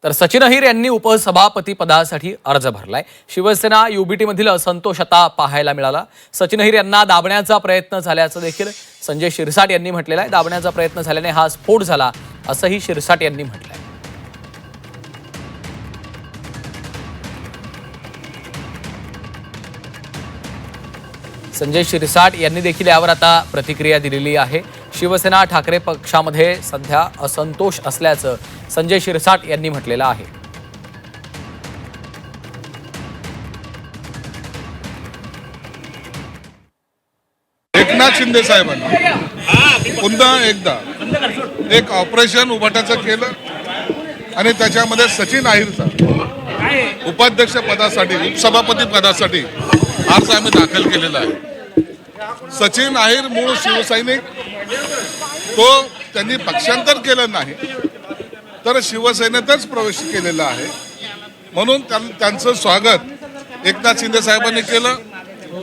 तर सचिन अहिर यांनी उपसभापती पदासाठी अर्ज भरलाय। शिवसेना युबीटी मधील असंतोष आता पाहायला मिळाला। सचिन अहिर यांना दाबण्याचा प्रयत्न झाल्याचं देखील संजय शिरसाट यांनी म्हटलेलं आहे। दाबण्याचा प्रयत्न झाल्याने हा स्फोट झाला असंही शिरसाट यांनी म्हटलंय। संजय शिरसाट यांनी देखील यावर आता प्रतिक्रिया दिलेली आहे। शिवसेना ठाकरे पक्षामध्ये सध्या असंतोष असल्याचं संजय शिरसाट यांनी म्हटलेलं आहे। एकनाथ शिंदे साहेबांनी पुन्हा एकदा एक ऑपरेशन उभाटाचं केलं आणि त्याच्यामध्ये सचिन अहिरचा उपाध्यक्ष पदासाठी उपसभापती पदासाठी अर्ज आम्ही दाखल केलेला आहे। सचिन अहिर मूळ शिवसैनिक, तो त्यांनी पक्षांतर केलं नाही तर शिवसेनेतच प्रवेश केलेला आहे। म्हणून त्यांचं स्वागत एकनाथ शिंदे साहेबांनी केलं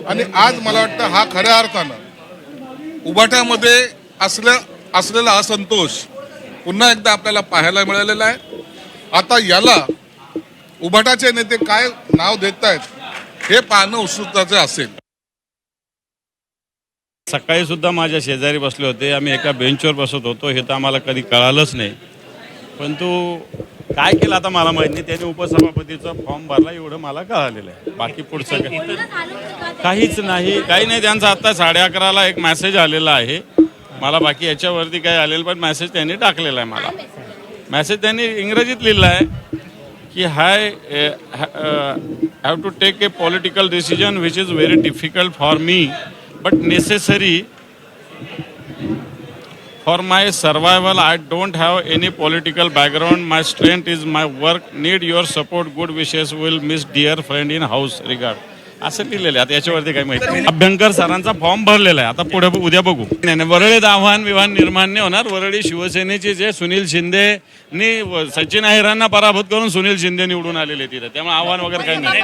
आणि आज मला वाटतं हा खऱ्या अर्थानं उभाट्यामध्ये असलेला असंतोष पुन्हा एकदा आपल्याला पाहायला मिळालेला आहे। आता याला उभाटाचे नेते काय नाव देत आहेत हे पाहणं उत्सुकतेचं असेल। सकाळी सुद्धा माझ्या शेजारी बसले होते, आम्ही एका बेंचवर बसत होतो, हे तर आम्हाला कधी कळालंच नाही। परंतु काय केलं आता मला माहिती नाही, त्यांनी उपसभापतीचा फॉर्म भरला एवढं मला कळालेलं आहे। बाकी पुढचं काहीच नाही, त्यांचा आता 11:30ला एक मेसेज आलेला आहे मला, बाकी याच्यावरती काय आलेलं, पण मेसेज त्यांनी टाकलेला आहे मला। मेसेज त्यांनी इंग्रजीत लिहिलं आहे की have to take a political decision which is very difficult for me but necessary for my survival. I don't have any political background. My strength is my work. Need your support. Good wishes. Will miss dear friend in house. Regard. असं लिहिलेलं आहे। आता याच्यावरती काही माहिती नाही। अभ्यंकर सरांचा form भरलेला आहे, आता पुढे उद्या बघू। नाही, वरळीत आव्हान विवान निर्माण नाही होणार। वरळी शिवसेनेचे जे सुनील शिंदेनी सचिन अहिरांना पराभूत करून सुनील शिंदे निवडून आलेले तिथे, त्यामुळे आव्हान वगैरे काही नाही।